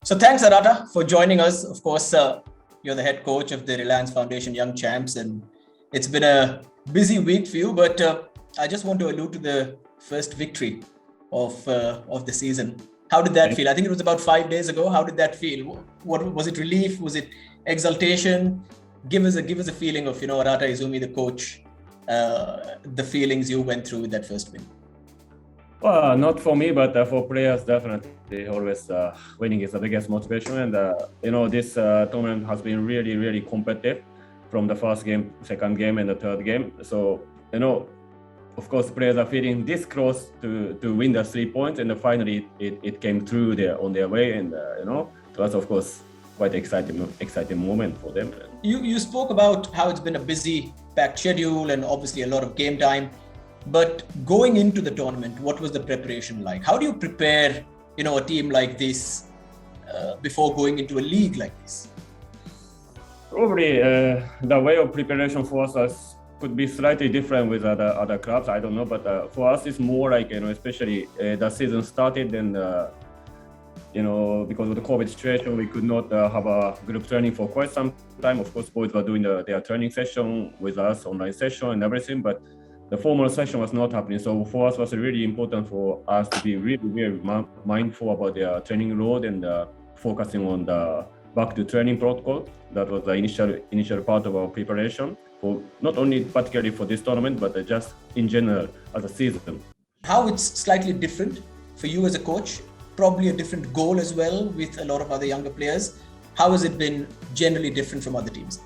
So thanks, Arata, for joining us. Of course, you're the head coach of the Reliance Foundation Young Champs, and it's been a busy week for you. But I just want to allude to the first victory of the season. How did that feel? I think it was about 5 days ago. How did that feel? What was it? Relief? Was it exultation? Give us a feeling of Arata Izumi, the coach, the feelings you went through with that first win. Well, not for me, but for players, definitely. Always winning is the biggest motivation. And, this tournament has been really, really competitive from the first game, second game, and the third game. So, of course, players are feeling this close to win the 3 points. And finally, it came through on their way. And, it was, of course, quite exciting moment for them. You spoke about how it's been a busy, packed schedule and obviously a lot of game time. But going into the tournament, what was the preparation like? How do you prepare, a team like this before going into a league like this? Probably the way of preparation for us could be slightly different with other clubs. I don't know, but for us, it's more like especially the season started and because of the COVID situation, we could not have a group training for quite some time. Of course, boys were doing their training session with us, online session and everything, but the formal session was not happening. So for us, it was really important for us to be really, really mindful about their training load and focusing on the back to training protocol. That was the initial part of our preparation for not only particularly for this tournament, but just in general as a season. How it's slightly different for you as a coach, probably a different goal as well with a lot of other younger players. How has it been generally different from other teams?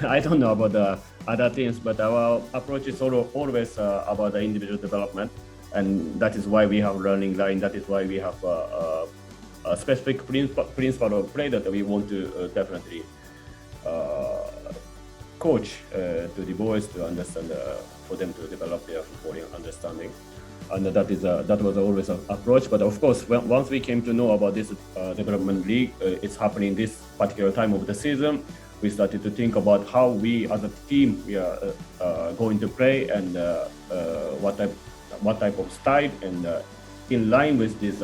I don't know about the other teams, but our approach is always about the individual development, and that is why we have learning line. That is why we have a specific principle of play that we want to definitely coach to the boys to understand, for them to develop their footballing understanding. And that was always an approach. But of course, once we came to know about this development league, it's happening this particular time of the season. We started to think about how we as a team we are going to play and what type of style and in line with this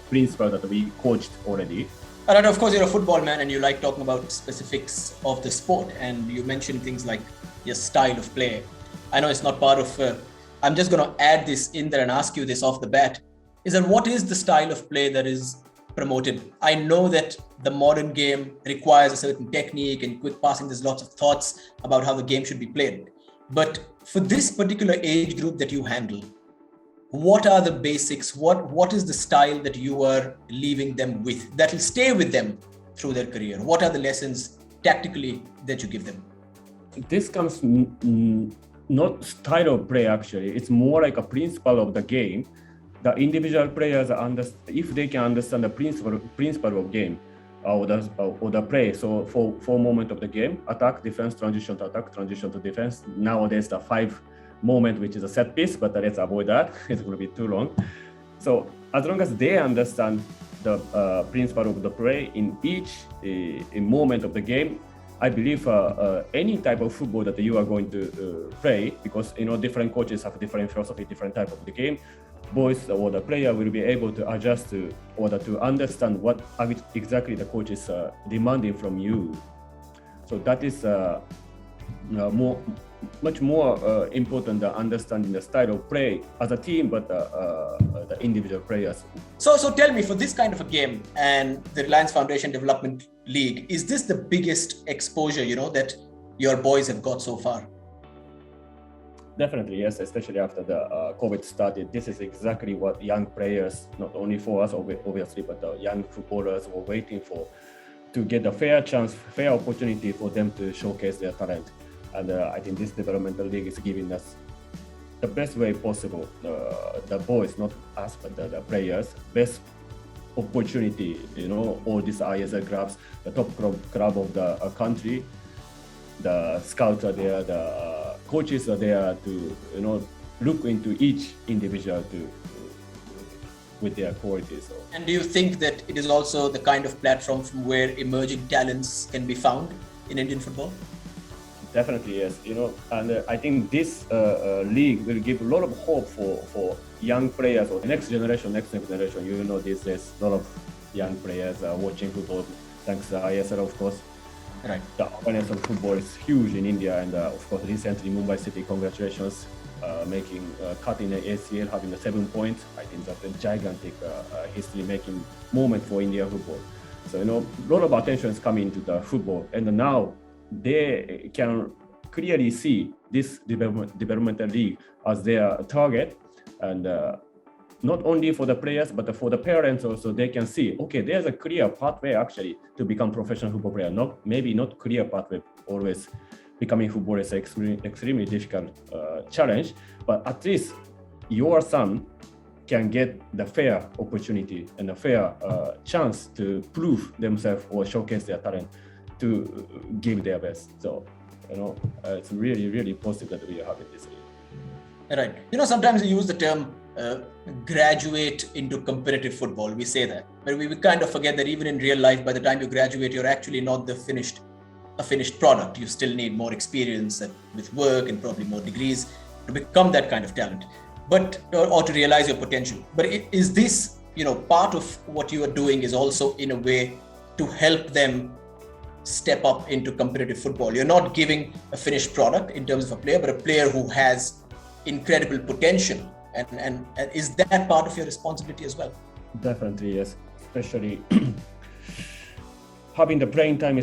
principle that we coached already. And of course, you're a football man and you like talking about specifics of the sport, and you mentioned things like your style of play. I know it's not part of. I'm just going to add this in there and ask you this off the bat. Is that what is the style of play that is promoted? I know that the modern game requires a certain technique and quick passing. There's lots of thoughts about how the game should be played. But for this particular age group that you handle, what are the basics? What is the style that you are leaving them with that will stay with them through their career? What are the lessons tactically that you give them? This comes not style of play actually. It's more like a principle of the game. The individual players if they can understand the principle of game or the play. So for moment of the game, attack, defense, transition to attack, transition to defense. Nowadays the 5 moment, which is a set piece, but let's avoid that. It's going to be too long. So as long as they understand the principle of the play in each moment of the game, I believe any type of football that you are going to play, because different coaches have different philosophy, different type of the game. Boys or the player will be able to adjust to order to understand what exactly the coach is demanding from you. So that is much more important than understanding the style of play as a team, but the individual players. So tell me, for this kind of a game and the Reliance Foundation Development League, is this the biggest exposure that your boys have got so far? Definitely, yes, especially after the COVID started. This is exactly what young players, not only for us, obviously, but the young footballers were waiting for, to get a fair chance, fair opportunity for them to showcase their talent. And I think this developmental league is giving us the best way possible, the boys, not us, but the players, best opportunity, all these ISL clubs, the top club of the country, the scouts are there, the coaches are there to look into each individual with their qualities. So. And do you think that it is also the kind of platform from where emerging talents can be found in Indian football? Definitely, yes. And I think this league will give a lot of hope for young players or the next generation. These days, a lot of young players are watching football thanks to ISL, of course. Right. The awareness of football is huge in India, and of course, recently Mumbai City, congratulations, making cutting the ACL, having the 7 points. I think that's a gigantic history-making moment for India football. So a lot of attention is coming to the football, and now they can clearly see this developmental league as their target, and not only for the players but for the parents also. They can see, okay, there's a clear pathway actually to become professional football player. Maybe not clear pathway always. Becoming footballer is extremely difficult challenge, but at least your son can get the fair opportunity and a fair chance to prove themselves or showcase their talent, to give their best. So, it's really, really positive that we are having this league. Right. Sometimes we use the term graduate into competitive football. We say that, but we kind of forget that even in real life, by the time you graduate, you're actually not a finished product. You still need more experience with work and probably more degrees to become that kind of talent, or to realize your potential. But is this, part of what you are doing is also in a way to help them step up into competitive football? You're not giving a finished product in terms of a player, but a player who has incredible potential. And is that part of your responsibility as well? Definitely, yes. Especially having the playing time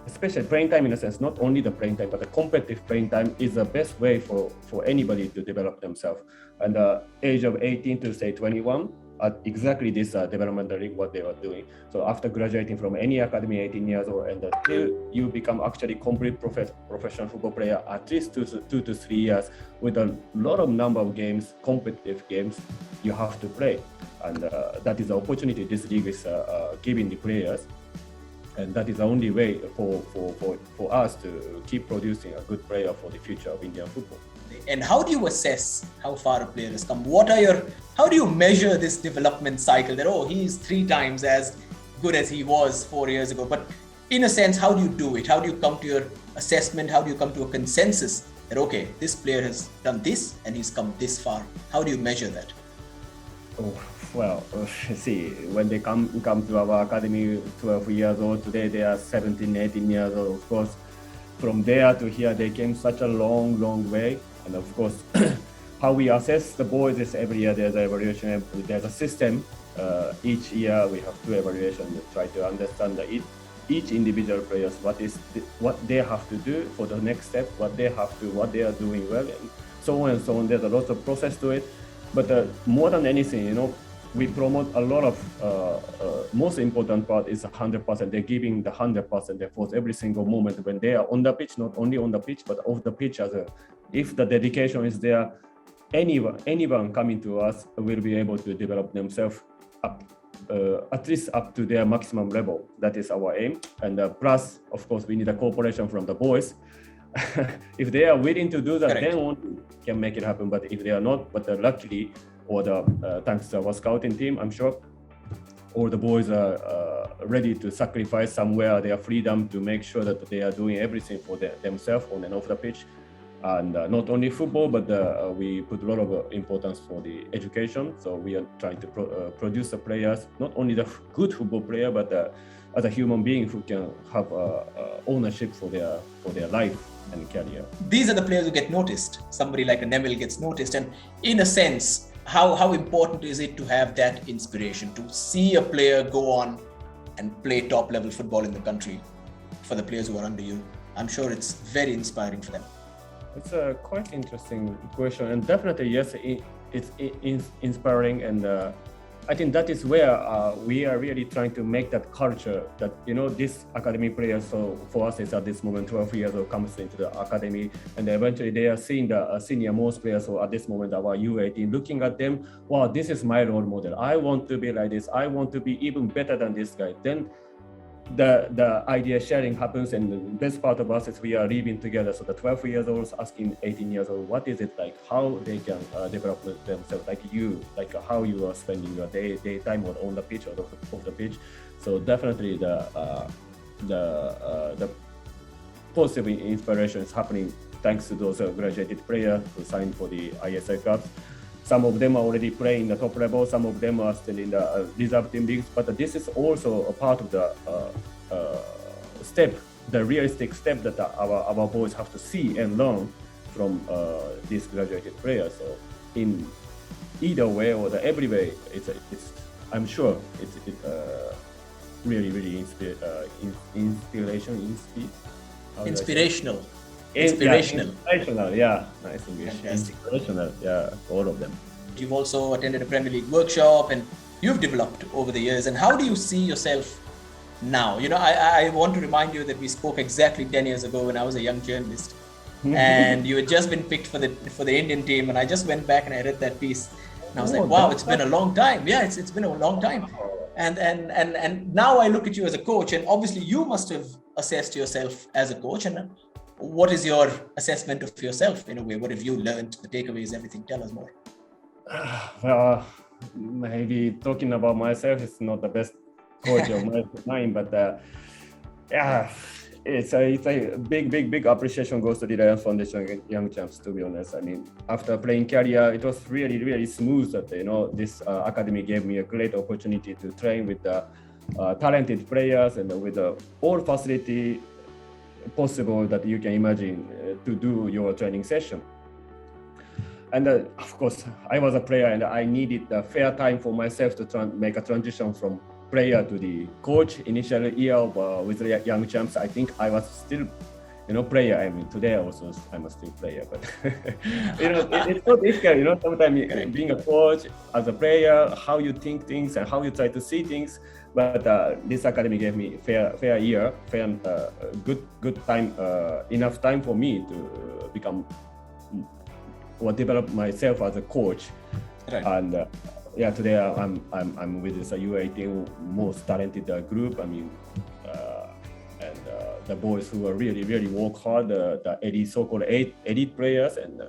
especially playing time in a sense, not only the playing time, but the competitive playing time is the best way for anybody to develop themselves. And the age of 18 to say 21, at exactly this developmental league, what they were doing. So after graduating from any academy, 18 years old, and until you become actually complete professional football player, at least 2 to 3 years, with a lot of number of games, competitive games, you have to play. And that is the opportunity this league is giving the players. And that is the only way for us to keep producing a good player for the future of Indian football. And how do you assess how far a player has come? How do you measure this development cycle that, he's 3 times as good as he was 4 years ago? But in a sense, how do you do it? How do you come to your assessment? How do you come to a consensus that, okay, this player has done this and he's come this far? How do you measure that? Well, see, when they come to our academy 12 years old, today they are 17, 18 years old. Of course, from there to here, they came such a long, long way. And of course, how we assess the boys is every year there's an evaluation, there's a system. Each year we have 2 evaluations to try to understand each individual players, what they have to do for the next step, what they are doing well, and so on and so on. There's a lot of process to it. But more than anything, we promote a lot of, most important part is 100%. They're giving the 100% effort every single moment when they are on the pitch, not only on the pitch, but off the pitch as well. If the dedication is there, anyone coming to us will be able to develop themselves up, at least up to their maximum level. That is our aim. And plus, of course, we need a cooperation from the boys. If they are willing to do that, Correct. then we can make it happen. But if they are not, luckily, or thanks to our scouting team, I'm sure all the boys are ready to sacrifice somewhere their freedom to make sure that they are doing everything for themselves on and off the pitch. And not only football, but we put a lot of importance for the education. So we are trying to produce the players, not only the good football player, but as a human being who can have ownership for their life and career. These are the players who get noticed. Somebody like a Neville gets noticed. And in a sense, how important is it to have that inspiration, to see a player go on and play top level football in the country for the players who are under you? I'm sure it's very inspiring for them. It's a quite interesting question, and definitely yes, it's inspiring, and I think that is where we are really trying to make that culture that this academy players. So for us, it's at this moment 12 years old comes into the academy, and eventually they are seeing the senior most players. So at this moment, our U18, looking at them, wow, this is my role model. I want to be like this. I want to be even better than this guy. Then the idea sharing happens, and the best part of us is we are living together. So the 12 years olds asking 18 years old, what is it like, how they can develop themselves, like how you are spending your daytime on the pitch or off the pitch. So definitely the positive inspiration is happening thanks to those graduated players who signed for the ISL clubs. Some of them are already playing the top level, some of them are still in the reserve team leagues, but this is also a part of the step, the realistic step that our boys have to see and learn from these graduated players. So in either way or the every way, I'm sure it's really inspirational. Inspirational, yeah, nice English. Fantastic. Inspirational, yeah, all of them. You've also attended a Premier League workshop and you've developed over the years. And how do you see yourself now? You know, I want to remind you that we spoke exactly 10 years ago when I was a young journalist and you had just been picked for the Indian team. And I just went back and I read that piece and I was like, wow, it's been a long time. Yeah, it's been a long time. And now I look at you as a coach, and obviously you must have assessed yourself as a coach. And what is your assessment of yourself in a way? What have you learned? The takeaways, everything. Tell us more. Well, maybe talking about myself is not the best coach of mine, but yeah, it's a big appreciation goes to the Reliance Foundation Young Champs, to be honest. I mean, after playing career, it was really smooth that, you know, this academy gave me a great opportunity to train with the talented players and with all facility possible that you can imagine to do your training session. And of course, I was a player and I needed a fair time for myself to make a transition from player to the coach. Initial year with the Young Champs, I think I was still, you know, player. I mean, today also I'm a still player, but you know, it's so difficult. You know, sometimes being a coach as a player, how you think things and how you try to see things. But this academy gave me fair year, good time, enough time for me to become or develop myself as a coach. Right. And yeah, today I'm with this U18 most talented group. I mean, and the boys who are really work hard, the elite, so-called elite players, and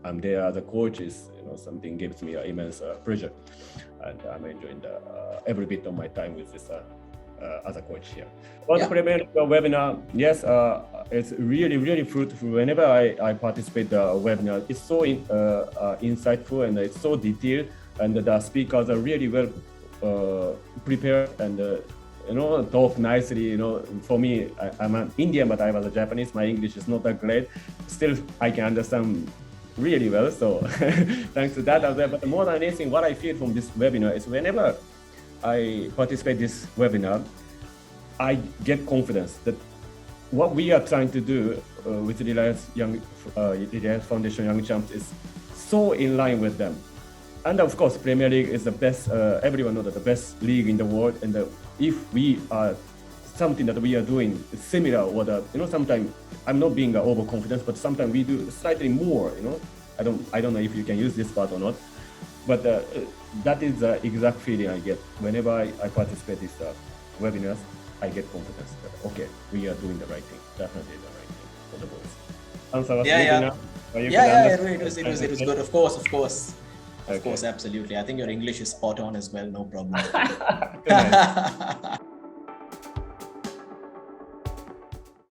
I'm there as a coach is, you know, something gives me immense pleasure, and I'm enjoying every bit of my time with this as a coach here. About the Premier League webinar, yes, it's really fruitful. Whenever I participate the webinar, it's so insightful and it's so detailed, and the speakers are really well prepared and you know, talk nicely. You know, for me, I'm an Indian, but I was a Japanese. My English is not that great. Still, I can understand really well. So thanks to that as well. But more than anything, what I feel from this webinar is whenever I participate this webinar, I get confidence that what we are trying to do with the Reliance Foundation Young Champs is so in line with them. And of course, Premier League is the best. Everyone knows that the best league in the world. And if we are something that we are doing is similar, or you know, sometimes I'm not being overconfident, but sometimes we do slightly more. You know, I don't know if you can use this part or not, but that is the exact feeling I get whenever I participate in these webinars. I get confidence that okay, we are doing the right thing, definitely the right thing for the boys. Answer was it was good. Of course. Of course, absolutely. I think your English is spot on as well. No problem.